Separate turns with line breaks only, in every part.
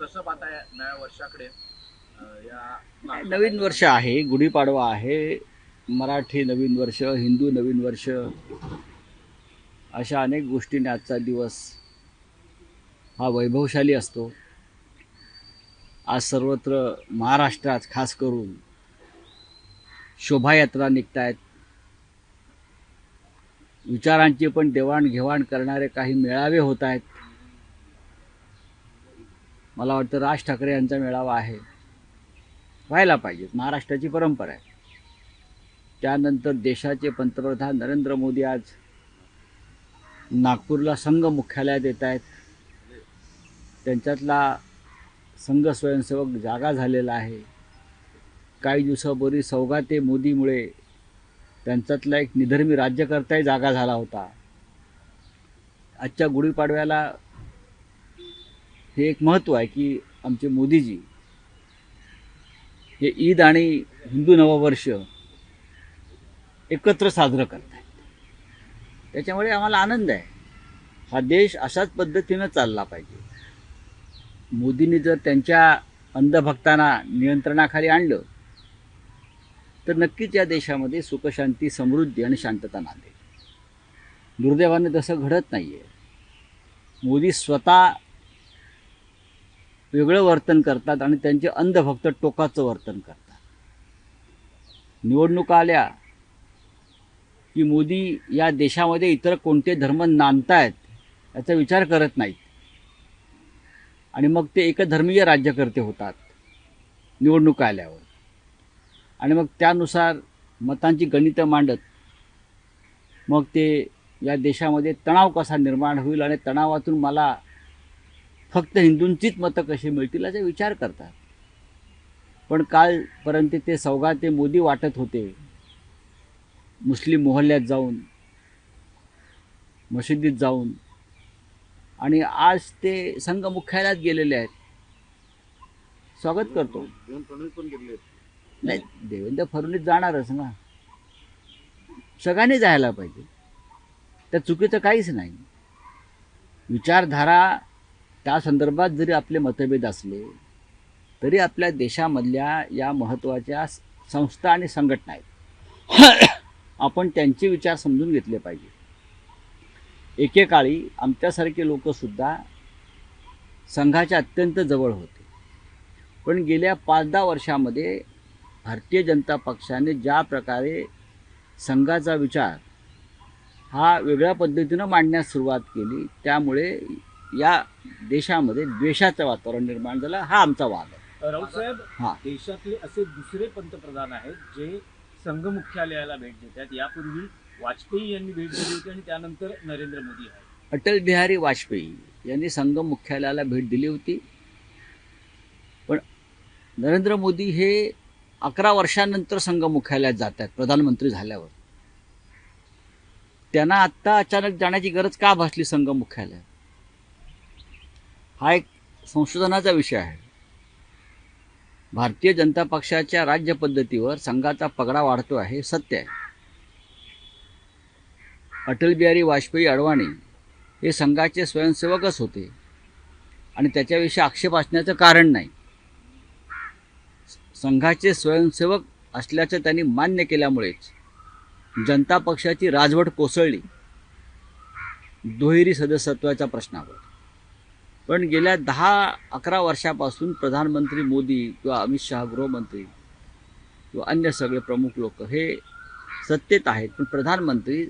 कसं पाहताय नव्या वर्षाकडे?
नवीन वर्ष आहे, गुढीपाडवा आहे, मराठी नवीन वर्ष, हिंदू नवीन वर्ष, अशा अनेक गोष्टींनी आजचा दिवस हा वैभवशाली असतो. आज सर्वत्र महाराष्ट्रात खास करून शोभायात्रा निघत आहेत. विचारांची पण देवाणघेवाण करणारे काही मेळावे होत आहेत. मला वाटतं राज ठाकरे यांचा मेळावा आहे, व्हायला पाहिजे, महाराष्ट्राची परंपरा आहे. त्यानंतर देशाचे पंतप्रधान नरेंद्र मोदी आज नागपूरला संघ मुख्यालयात येत आहेत. त्यांच्यातला संघ स्वयंसेवक जागा झालेला आहे. काही दिवसापूर्वी सौगाते मोदीमुळे त्यांच्यातला एक निधर्मी राज्यकर्ताही जागा झाला होता. आजच्या गुढीपाडव्याला हे एक महत्त्व आहे की आमचे मोदीजी हे ईद आणि हिंदू नववर्ष एकत्र साजरं करत आहेत. त्याच्यामुळे आम्हाला आनंद आहे. हा देश अशाच पद्धतीनं चालला पाहिजे. मोदींनी जर त्यांच्या अंधभक्तांना नियंत्रणाखाली आणलं तर नक्कीच या देशामध्ये सुखशांती, समृद्धी आणि शांतता नांदेल. दुर्दैवाने तसं घडत नाही आहे. मोदी स्वतः वेगळं वर्तन करतात आणि त्यांचे अंधभक्त टोकाचं वर्तन करतात. निवडणुका आल्या की मोदी या देशामध्ये इतर कोणते धर्म नांदतायत याचा विचार करत नाहीत आणि मग ते एकधर्मीय राज्यकर्ते होतात निवडणुका आल्यावर. आणि मग त्यानुसार मतांची गणितं मांडत मग ते या देशामध्ये तणाव कसा निर्माण होईल आणि तणावातून मला फक्त हिंदूंचीच मतं कशी मिळतील याचा विचार करतात. पण कालपर्यंत ते सौगाते मोदी वाटत होते मुस्लिम मोहल्ल्यात जाऊन, मशिदीत जाऊन, आणि आज ते संघ मुख्यालयात गेलेले आहेत. स्वागत करतो. नाही, देवेंद्र फडणवीस जाणारच ना, सगळ्यांनी जायला पाहिजे, त्या चुकीचं काहीच नाही. विचारधारा त्या संदर्भात जरी आपले मतभेद असले तरी आपल्या देशामधल्या या महत्त्वाच्या संस्था आणि संघटना आहेत, आपण त्यांचे विचार समजून घेतले पाहिजे. एकेकाळी आमच्यासारखे लोकसुद्धा संघाच्या अत्यंत जवळ होते, पण गेल्या 5-10 वर्षामध्ये भारतीय जनता पक्षाने ज्या प्रकारे संघाचा विचार हा वेगळ्या पद्धतीनं मांडण्यास सुरुवात केली त्यामुळे या देशामध्ये द्वेषाचं वातावरण निर्माण झालं. हा आमचा वाद आहे.
राऊत साहेब,
हां,
देशातले असे दुसरे पंतप्रधान आहेत जे संघ मुख्यालयाला भेट देतात. यापूर्वी वाजपेयी यांनी भेट दिली होती आणि त्यानंतर नरेंद्र मोदी आहेत.
अटल बिहारी वाजपेयी यांनी संघ मुख्यालयाला भेट दिली होती, पण नरेंद्र मोदी हे 11 वर्षांनंतर संघ मुख्यालयात जात आहेत प्रधानमंत्री झाल्यावर. त्यांना आत्ता अचानक जाण्याची गरज का भासली संघ मुख्यालयात? हा एक संशोधनाचा विषय आहे. भारतीय जनता पक्षाच्या राज्य पद्धतीवर संघाचा पगडा वाढतो आहे, हे सत्य आहे. अटल बिहारी वाजपेयी अडवाणी हे संघाचे स्वयंसेवकच होते आणि त्याच्याविषयी आक्षेप असण्याचं कारण नाही. संघाचे स्वयंसेवक असल्याचं त्यांनी मान्य केल्यामुळेच जनता पक्षाची राजवट कोसळली दुहेरी सदस्यत्वाच्या प्रश्नावर. पण गेल्या 10-11 वर्षापासून प्रधानमंत्री मोदी किंवा अमित शहा गृहमंत्री किंवा अन्य सगळे प्रमुख लोक हे सत्तेत आहेत, पण प्रधानमंत्री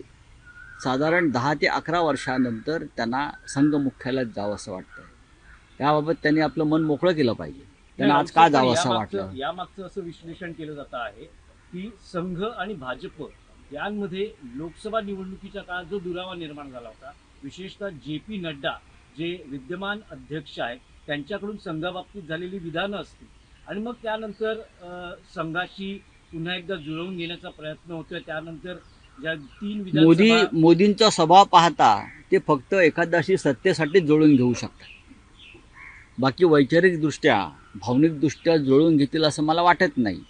साधारण 10 ते 11 वर्षानंतर त्यांना संघ मुख्यालयात जावं असं वाटतं. याबाबत त्यांनी आपलं मन मोकळं केलं पाहिजे. त्यांना आज का जावं असं वाटलं?
यामागचं असं विश्लेषण केलं जात आहे की संघ आणि भाजप यांमध्ये लोकसभा निवडणुकीच्या काळात जो दुरावा निर्माण झाला होता, विशेषतः JP नड्डा जे विद्यमान अध्यक्ष आहेत त्यांच्याकडून संघाबाबतीत झालेली विधानं असतील आणि मग त्यानंतर संघाशी पुन्हा एकदा जुळवून घेण्याचा प्रयत्न होतोय. त्यानंतर ज्या 3 विधानसभा
मोदींचा स्वभाव पाहता ते फक्त एखाद्याशी सत्तेसाठी जुळून घेऊ शकतात. बाकी वैचारिकदृष्ट्या, भावनिकदृष्ट्या जुळवून घेतील असं मला वाटत नाही.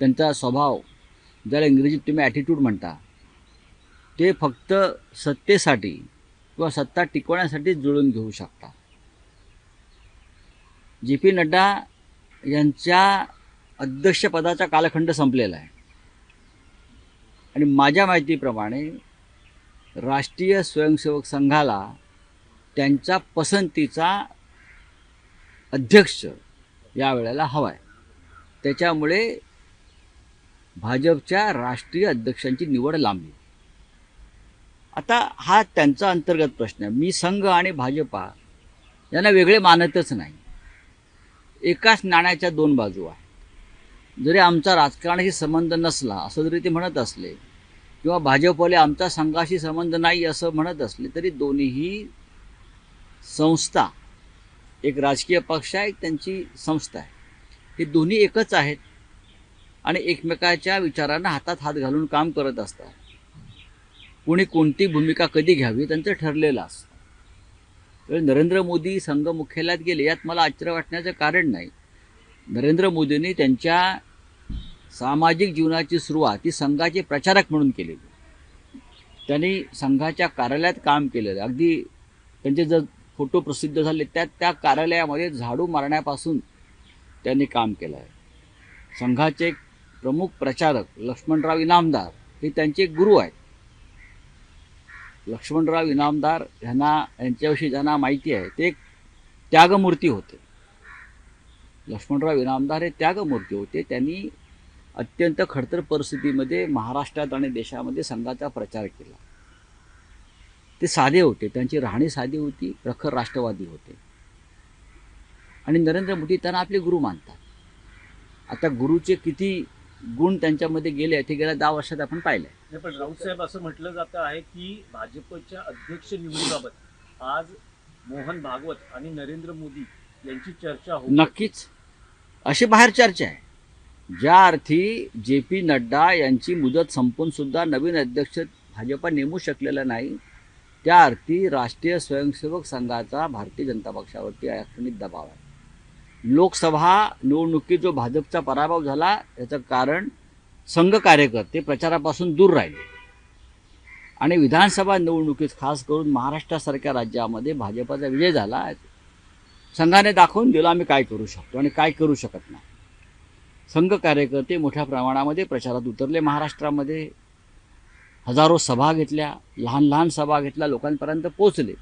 त्यांचा स्वभाव, ज्याला इंग्रजीत तुम्ही ॲटिट्यूड म्हणता, ते फक्त सत्तेसाठी किंवा सत्ता टिकवण्यासाठी जुळून घेऊ शकता. जे पी नड्डा यांच्या अध्यक्षपदाचा कालखंड संपलेला आहे आणि माझ्या माहितीप्रमाणे राष्ट्रीय स्वयंसेवक संघाला त्यांच्या पसंतीचा अध्यक्ष यावेळेला हवा आहे. त्याच्यामुळे भाजपच्या राष्ट्रीय अध्यक्षांची निवड लांबली. आता हा त्यांचा अंतर्गत प्रश्न आहे. मी संघ आणि भाजपा यांना वेगळे मानतच नाही. एकाच नाण्याच्या दोन बाजू आहेत. जरी आमचा राजकारणाशी संबंध नसला असं जरी ते म्हणत असले किंवा भाजपवाले आमचा संघाशी संबंध नाही असं म्हणत असले तरी दोन्हीही संस्था, एक राजकीय पक्ष आहे, एक त्यांची संस्था आहे, हे दोन्ही एकच आहेत आणि एकमेकाच्या विचारांना हातात हात घालून काम करत असतात. कोणी कोणती भूमिका कधी घ्यावी त्यांचं ठरलेलं असतं. तर नरेंद्र मोदी संघ मुख्यालयात गेले यात मला आश्चर्य वाटण्याचं कारण नाही. नरेंद्र मोदींनी त्यांच्या सामाजिक जीवनाची सुरुवात ही संघाचे प्रचारक म्हणून केलेली. त्यांनी संघाच्या कार्यालयात काम केलेलं. अगदी त्यांचे जर फोटो प्रसिद्ध झाले त्या कार्यालयामध्ये झाडू मारण्यापासून त्यांनी काम केलं आहे. संघाचे प्रमुख प्रचारक लक्ष्मणराव इनामदार हे त्यांचे गुरु आहेत. लक्ष्मणराव इनामदार यांच्याविषयी ज्यांना माहिती आहे ते एक त्यागमूर्ती होते. लक्ष्मणराव इनामदार हे त्यागमूर्ती होते. त्यांनी अत्यंत खडतर परिस्थितीमध्ये महाराष्ट्रात आणि देशामध्ये संघाचा प्रचार केला. ते साधे होते, त्यांची राहणी साधी होती, प्रखर राष्ट्रवादी होते आणि नरेंद्र मोदी त्यांना आपले गुरु मानतात. आता गुरुचे किती गुण त्यांच्यामध्ये गेले ते गेल्या 10 वर्षात आपण पाहिलं.
नाही, पण राऊत साहेब असं म्हटलं जातं आहे की भाजपच्या अध्यक्ष निवडीबाबत आज मोहन भागवत आणि नरेंद्र मोदी यांची चर्चा होईल.
नक्कीच अशी बाहेर चर्चा आहे. ज्या अर्थी जे पी नड्डा यांची मुदत संपून सुद्धा नवीन अध्यक्ष भाजपा नेमू शकलेला नाही, त्या अर्थी राष्ट्रीय स्वयंसेवक संघाचा भारतीय जनता पक्षावरती अखंडित दबाव आहे. लोकसभा निवडणुकीत जो भाजपचा पराभव झाला याचं कारण संघ कार्यकर्ते प्रचारापासून दूर राहिले आणि विधानसभा निवडणुकीत खास करून महाराष्ट्रासारख्या राज्यामध्ये भाजपाचा विजय झाला. संघाने दाखवून दिलं आम्ही काय करू शकतो आणि काय करू शकत नाही. संघ कार्यकर्ते मोठ्या प्रमाणामध्ये प्रचारात उतरले. महाराष्ट्रामध्ये हजारो सभा घेतल्या, लहान लहान सभा घेतल्या, लोकांपर्यंत पोहोचले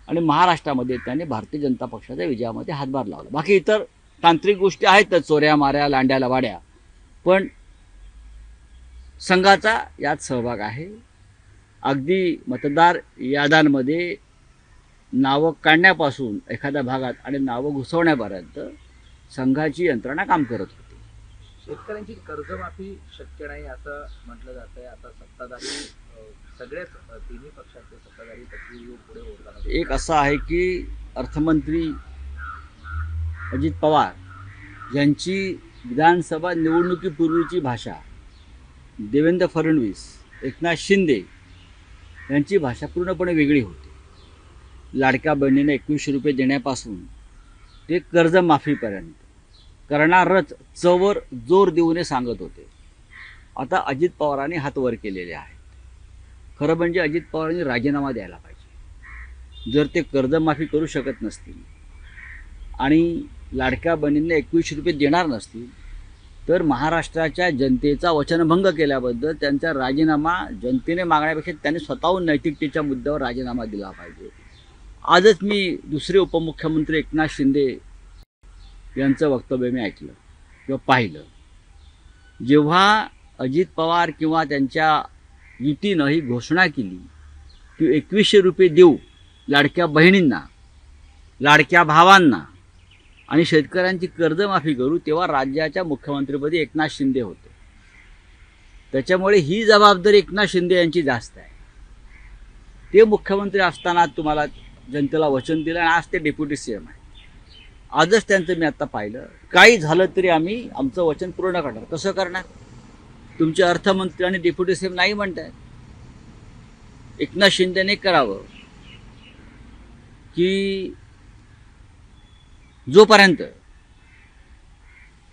आणि महाराष्ट्रामध्ये त्यांनी भारतीय जनता पक्षाच्या विजयामध्ये हातभार लावला. बाकी इतर तांत्रिक गोष्टी आहेतच, चोऱ्या माऱ्या लांड्या लवाड्या, पण संघाचा यात सहभाग आहे. अगदी मतदार याद्यांमध्ये नावं काढण्यापासून एखाद्या भागात आणि नावं घुसवण्यापर्यंत संघाची यंत्रणा काम करत होती.
शेतकऱ्यांची कर्जमाफी शक्य नाही असं म्हटलं जात आहे. आता सत्ताधारी सगळ्याच तिन्ही पक्षाचे सत्ताधारी पक्ष पुढे होतात.
एक असं आहे की अर्थमंत्री अजित पवार यांची विधानसभा निवडणुकीपूर्वीची भाषा, देवेंद्र फडणवीस, एकनाथ शिंदे यांची भाषा पूर्णपणे वेगळी होती. लाडक्या बहिणीने 2100 रुपये देण्यापासून ते कर्जमाफीपर्यंत करणारच चवर जोर देऊन सांगत होते. आता अजित पवारांनी हात वर केलेले आहेत. खरं म्हणजे अजित पवारांनी राजीनामा द्यायला पाहिजे. जर ते कर्जमाफी करू शकत नसतील आणि लाडक्या बहिणींना 2100 रुपये देणार नसतील तर महाराष्ट्राच्या जनतेचा वचनभंग केल्याबद्दल त्यांचा राजीनामा जनतेने मागण्यापेक्षा त्यांनी स्वतःहून नैतिकतेच्या मुद्द्यावर राजीनामा दिला पाहिजे. आजच मी दुसरे उपमुख्यमंत्री एकनाथ शिंदे यांचं वक्तव्य मी ऐकलं किंवा पाहिलं. जेव्हा अजित पवार किंवा त्यांच्या युतीनं ही घोषणा केली की 2100 रुपये देऊ लाडक्या बहिणींना, लाडक्या भावांना आणि शेतकऱ्यांची कर्जमाफी करू, तेव्हा राज्याच्या मुख्यमंत्रीपदी एकनाथ शिंदे होते. त्याच्यामुळे ही जबाबदारी एकनाथ शिंदे यांची जास्त आहे. ते मुख्यमंत्री असताना तुम्हाला जनतेला वचन दिलं आणि आज ते डेप्युटी सीएम आहे. आजच त्यांचं मी आता पाहिलं, काही झालं तरी आम्ही आमचं वचन पूर्ण करणार. कसं करणार? तुमचे अर्थमंत्री आणि डेप्युटी सीएम नाही म्हणतायत. एकनाथ शिंदेने करावं की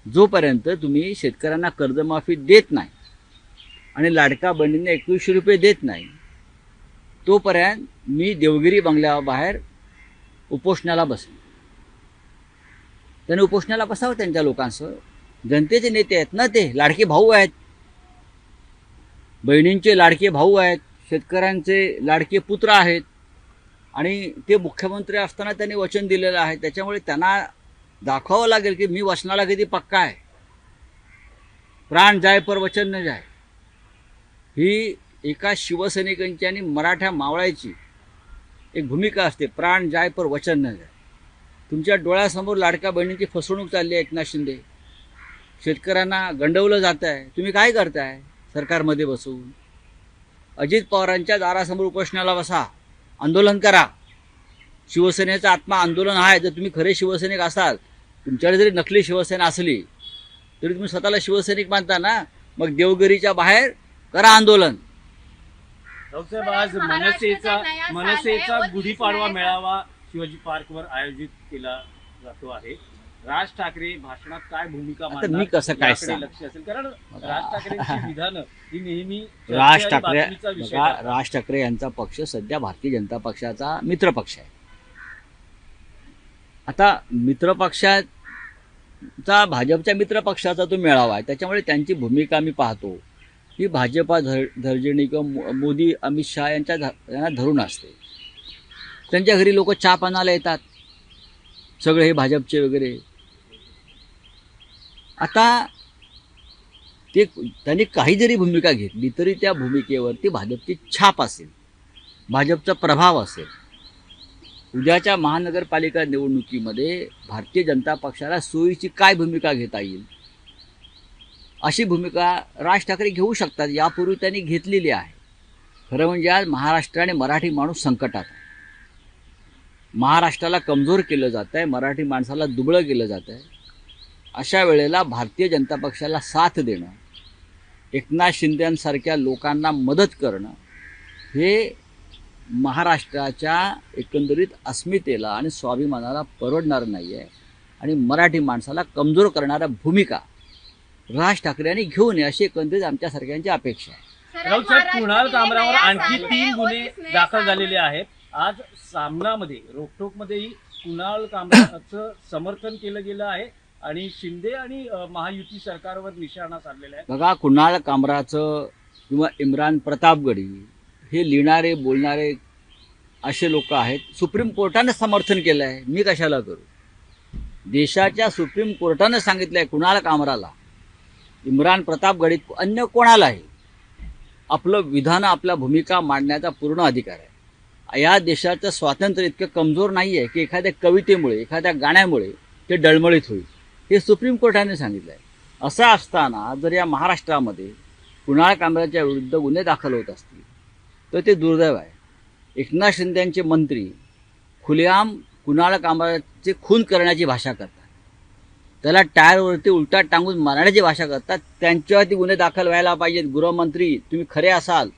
जोपर्यंत तुम्ही शेतकऱ्यांना कर्जमाफी देत नाही आणि लाडका बहिणींना 2100 रुपये देत नाही तोपर्यंत मी देवगिरी बंगल्याबाहेर उपोषणाला बसेन. त्यांनी उपोषणाला बसावं त्यांच्या लोकांसह. जनतेचे नेते आहेत ना, ते लाडके भाऊ आहेत, बहिणींचे लाडके भाऊ आहेत, शेतकऱ्यांचे लाडके पुत्र आहेत आणि ते मुख्यमंत्री असताना त्यांनी वचन दिलेलं आहे. त्याच्यामुळे त्यांना दाखवावं लागेल की मी वचनाला किती पक्का आहे. प्राण जाय पर वचन न जाय ही एका शिवसैनिकांची आणि मराठा मावळ्याची एक भूमिका असते. प्राण जाय पर वचन न जाय. तुमच्या डोळ्यासमोर लाडक्या बहिणींची फसवणूक चालली आहे. एकनाथ शिंदे, शेतकऱ्यांना गंडवलं जात आहे. तुम्ही काय करताय सरकारमध्ये बसून? अजित पवारांच्या दारासमोर उपोषणाला बसा, आंदोलन करा. शिवसेनेचा आत्मा आंदोलन आहे. जर तुम्ही खरे शिवसैनिक असाल, तुमच्याकडे जरी नकली शिवसेना असली तरी तुम्ही स्वतःला शिवसैनिक मानता ना, मग देवगिरीच्या बाहेर करा आंदोलन.
राऊतसाहेब, आज मनसेचा गुढीपाडवा मेळावा शिवाजी पार्कवर आयोजित केला जातो आहे. राज ठाकरे भाषणात काय भूमिका
आता मी कसं काय
याकडे
सांगू?
लक्ष असेल, कारण राज ठाकरेंची विधानं ही नेहमी
राज
चर्चा आणि
ठाकरे
बातमीचा विषय
बघा,
ठरतात.
राज ठाकरे यांचा पक्ष सध्या भारतीय जनता पक्षाचा मित्रपक्ष आहे. आता मित्रपक्षाचा, भाजपच्या मित्रपक्षाचा तो मेळावा आहे, त्याच्यामुळे त्यांची भूमिका मी पाहतो ही भाजपा धर्जिणी किंवा मोदी अमित शहा यांना धरून असते. त्यांच्या घरी लोक चहा पानाला येतात सगळे हे भाजपचे वगैरे. आता ते त्यांनी काही जरी भूमिका घेतली तरी त्या भूमिकेवरती भाजपची छाप असेल, भाजपचा प्रभाव असेल. उद्याच्या महानगरपालिका निवडणुकीमध्ये भारतीय जनता पक्षाला सोयीची काय भूमिका घेता येईल अशी भूमिका राज ठाकरे घेऊ शकतात. यापूर्वी त्यांनी घेतलेली आहे. खरं म्हणजे आज महाराष्ट्र आणि मराठी माणूस संकटात आहे. महाराष्ट्राला कमजोर केलं जात आहे, मराठी माणसाला दुबळं केलं जात आहे. अशा वेळेला भारतीय जनता पक्षाला साथ देणं, एकनाथ शिंदेसारख्या लोकांना मदत करणं हे महाराष्ट्राच्या एकंदरीत अस्मितेला आणि स्वाभिमानाला परवडणारं नाही आहे. आणि मराठी माणसाला कमजोर करणाऱ्या भूमिका राज ठाकरे यांनी घेऊ नये अशी एकंदरीत आमच्या सारख्यांची अपेक्षा आहे.
राऊतसाहेब, कुणाल कामरावर आणखी 3 गुन्हे दाखल झालेले आहेत. आज सामनामध्ये रोकटोकमध्येही कुणाल कामराचं समर्थन केलं गेलं आहे आणि शिंदे आणि महायुती सरकारवर निशाणा साधलेला आहे.
बघा, कुणाल कामराचं किंवा इम्रान प्रतापगडी हे लिहिणारे बोलणारे असे लोक आहेत. सुप्रीम कोर्टाने समर्थन केलं आहे, मी कशाला करू? देशाच्या सुप्रीम कोर्टानं सांगितलं आहे कुणाल कामराला, इम्रान प्रतापगडी, अन्य कोणालाही आपलं विधान, आपल्या भूमिका मांडण्याचा पूर्ण अधिकार आहे. या देशाचं स्वातंत्र्य इतकं कमजोर नाही आहे की एखाद्या कवितेमुळे, एखाद्या गाण्यामुळे ते डळमळीत होईल. हे सुप्रीम कोर्टाने सांगितलं आहे. असं असताना जर या महाराष्ट्रामध्ये कुणाल कामराच्या विरुद्ध गुन्हे दाखल होत असतील तर ते दुर्दैव आहे. एकनाथ शिंदेचे मंत्री खुलेआम कुणाल कामराचे खून करण्याची भाषा करतात, त्याला टायरवरती उलटा टांगून मारण्याची भाषा करतात. त्यांच्यावरती गुन्हे दाखल व्हायला पाहिजेत. गृहमंत्री तुम्ही खरे असाल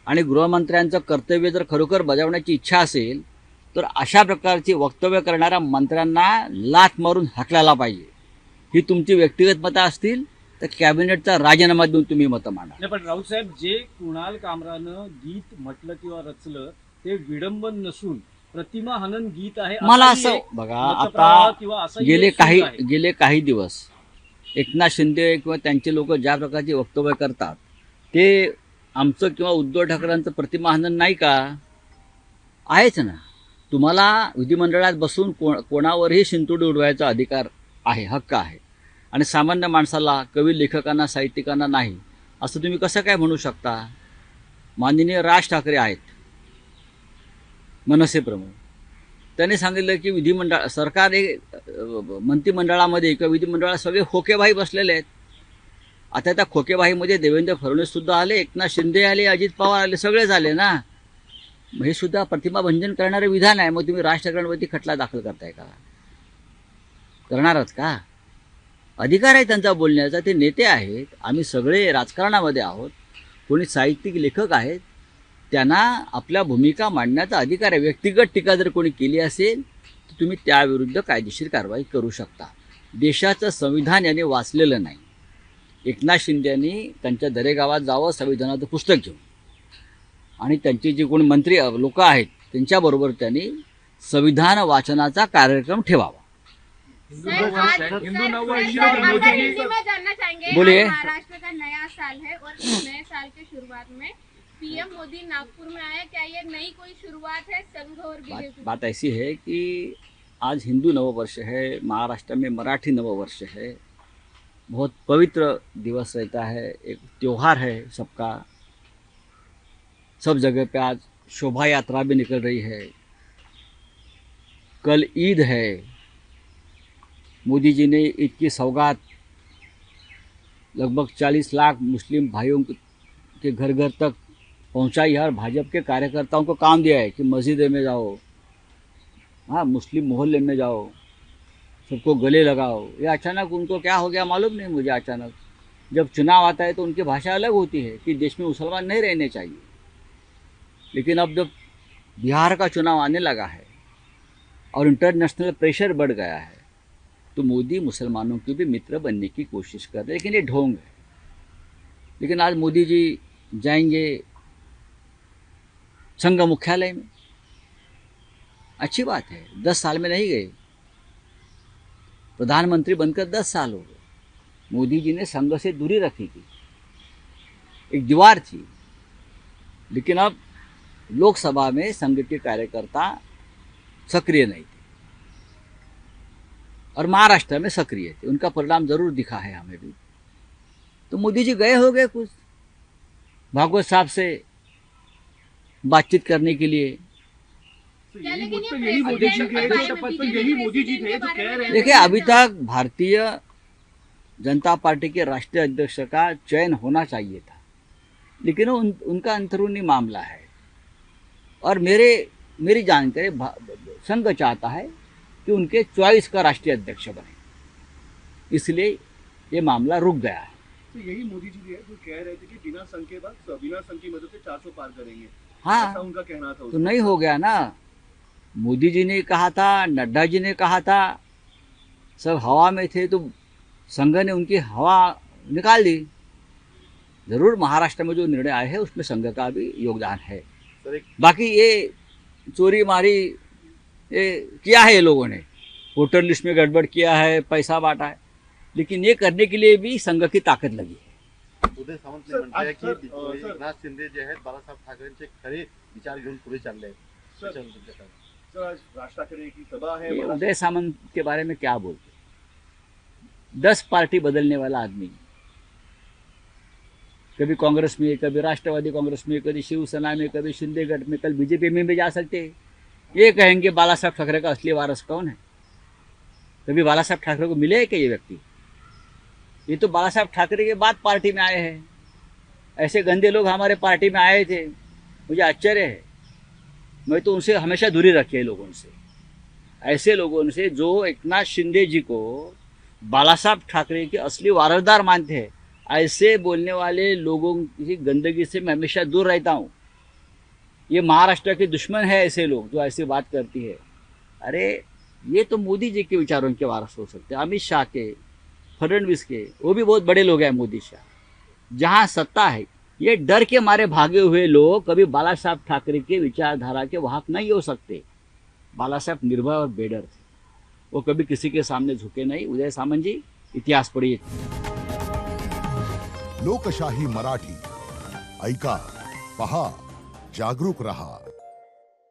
आणि गृहमंत्र्यांचं कर्तव्य जर खरोखर बजावण्याची इच्छा असेल तर अशा प्रकारची वक्तव्य करणाऱ्या मंत्र्यांना लाथ मारून हाकलायला पाहिजे. ही तुमची व्यक्तिगत मतं असतील तर कॅबिनेटचा राजीनामा देऊन तुम्ही मतं मांडा.
नाही, पण राऊतसाहेब, जे कुणाल कामरानं गीत म्हटलं किंवा रचलं ते विडंबन नसून प्रतिमा हनन गीत आहे.
मला
असाही
असं
एक
बघा,
मतप्रवाह
आता
किंवा असाही
गेले
एक सूर आहे.
गेले काही दिवस एकनाथ शिंदे किंवा त्यांचे लोक ज्या प्रकारची वक्तव्य करतात ते आमचं किंवा उद्धव ठाकरेंचं प्रतिमा हनन नाही का? आहेच ना. तुम्हाला विधिमंडळात बसून कोणावरही शिंतोडी उडवायचा अधिकार आहे, हक्क आहे. आणि सामान्य माणसाला, कवी लेखकांना, साहित्यिकांना नाही, असं तुम्ही कसं काय म्हणू शकता? माननीय राज ठाकरे आहेत मनसे प्रमुख, त्यांनी सांगितलं की सरकार मंत्रिमंडळामध्ये किंवा विधिमंडळात सगळे खोकेबाई बसलेले आहेत. आता त्या खोकेबाईमध्ये देवेंद्र फडणवीससुद्धा आले, एकनाथ शिंदे आले, अजित पवार आले, सगळेच आले ना. मग हे सुद्धा प्रतिमाभंजन करणारे विधान आहे. मग तुम्ही राज ठाकरेंवरती खटला दाखल करताय का? करणारच का? अधिकार आहे त्यांचा बोलण्याचा. ते नेते आहेत, आम्ही सगळे राजकारणामध्ये आहोत. कोणी साहित्यिक लेखक आहेत, त्यांना आपल्या भूमिका मांडण्याचा अधिकार आहे. व्यक्तिगत टीका जर कोणी केली असेल तर तुम्ही त्याविरुद्ध कायदेशीर कारवाई करू शकता. देशाचं संविधान यांनी वाचलेलं नाही. एकनाथ शिंदेंनी त्यांच्या दरेगावात जावं संविधानाचं पुस्तक घेऊन, आणि त्यांचे जे कोणी मंत्री लोक आहेत त्यांच्याबरोबर त्यांनी संविधान वाचनाचा कार्यक्रम ठेवावा.
हिंदू
सर,
नववर्ष
आज
है,
सर,
हिंदू
सर,
नववर्ष
सर,
है,
अगर
मोदी
हिंदी
जी
में जानना चाहेंगे,
बोलिए।
आज महाराष्ट्र का नया साल है और इस नए साल के शुरुआत में पीएम मोदी नागपुर में आए, क्या ये नई कोई शुरुआत है संघ और बीजेपी?
बात ऐसी है कि आज हिंदू नववर्ष है, महाराष्ट्र में मराठी नववर्ष है, बहुत पवित्र दिवस रहता है, एक त्यौहार है सबका। सब जगह पे आज शोभा यात्रा भी निकल रही है, कल ईद है। मोदी जी ने ईद की सौगात लगभग 40 लाख मुस्लिम भाइयों के घर घर तक पहुंचाई है और भाजपा के कार्यकर्ताओं को काम दिया है कि मस्जिद में जाओ, हाँ मुस्लिम मोहल्ले में जाओ, सबको गले लगाओ। ये अचानक उनको क्या हो गया मालूम नहीं मुझे। अचानक जब चुनाव आता है तो उनकी भाषा अलग होती है कि देश में मुसलमान नहीं रहने चाहिए, लेकिन अब जब बिहार का चुनाव आने लगा है और इंटरनेशनल प्रेशर बढ़ गया है तो मोदी मुसलमानों के भी मित्र बनने की कोशिश कर रहे हैं, लेकिन ये ढोंग है। लेकिन आज मोदी जी जाएंगे संघ मुख्यालय में, अच्छी बात है। 10 साल में नहीं गए, प्रधानमंत्री बनकर 10 साल हो गए। मोदी जी ने संघ से दूरी रखी थी, एक दीवार थी, लेकिन अब लोकसभा में संघ के कार्यकर्ता सक्रिय नहीं थे और महाराष्ट्र में सक्रिय थे। उनका परिणाम जरूर दिखा है हमें भी। तो मोदी जी गए हो गए कुछ भागवत साहब से बातचीत करने के लिए।
क्या लेकिन ये
यही मोदी जी
प्रेसिडेंट
थे,
के
शपथ
बारे
तो
में,
यही मोदी जी थे
बीजेपी
जो
के
कह
बारे
रहे हैं।
में
देखिए, अभी तक भारतीय जनता पार्टी के राष्ट्रीय अध्यक्ष का चयन होना चाहिए था, लेकिन उनका अंदरूनी मामला है और मेरी जानकारी संघ चाहता है कि उनके चॉइस का राष्ट्रीय अध्यक्ष बने, इसलिए ये मामला रुक गया है।
तो यही मोदी जी है जो कह रहे थे कि बिना संघ के बाद बिना संघ की मदद से 400 पार करेंगे,
हाँ,
ऐसा उनका कहना था।
तो नहीं हो गया ना। मोदी जी ने कहा था, नड्डा जी ने कहा था, सब हवा में थे तो संघ ने उनकी हवा निकाल दी। जरूर महाराष्ट्र में जो निर्णय आए हैं उसमें संघ का भी योगदान है। बाकी ये चोरी मारी ये किया है ये लोगों ने, वोटर लिस्ट में गड़बड़ किया है, पैसा बांटा है, लेकिन ये करने के लिए भी संघ की ताकद लगी है।
उदय सामंत म्हणताय की एकनाथ शिंदे जे आहेत बाळासाहेब ठाकरेंचे खरे विचार घेऊन पुढे चालले आहेत। त्याच्यावर तुमचं काय?
सर, आज राज ठाकरे की सभा है।
ये उदय सामंत के बारे में क्या बोलते, 10 पार्टी बदलने वाला आदमी, कभी कांग्रेस में, कभी राष्ट्रवादी कांग्रेस में, कभी शिवसेना में, कभी शिंदे गठ में, कल बीजेपी में भी जा सकते हैं। ये कहेंगे बाला साहब ठाकरे का असली वारस कौन है? कभी बाला साहब ठाकरे को मिले है क्या ये व्यक्ति? ये तो बाला साहब ठाकरे के बाद पार्टी में आए हैं। ऐसे गंदे लोग हमारे पार्टी में आए थे, मुझे आश्चर्य है। मैं तो उनसे हमेशा दूरी रखी है, लोगों से, ऐसे लोगों से जो एकनाथ शिंदे जी को बाला साहब ठाकरे के असली वारसदार मानते हैं। ऐसे बोलने वाले लोगों की गंदगी से मैं हमेशा दूर रहता हूँ। ये महाराष्ट्र के दुश्मन है ऐसे लोग जो ऐसी बात करती है। अरे ये तो मोदी जी के विचारों के वारस हो सकते हैं, अमित शाह के, फडणवीस के, वो भी बहुत बड़े लोग हैं मोदी शाह। जहाँ सत्ता है, ये डर के मारे भागे हुए लोग कभी बाला साहब ठाकरे के विचारधारा के वाहक नहीं हो सकते। बाला साहब निर्भय और बेडर थे, वो कभी किसी के सामने झुके नहीं। उदय सामंत जी, इतिहास पढ़िए।
लोकशाही मराठी ऐका, पहा, जागरूक रहा।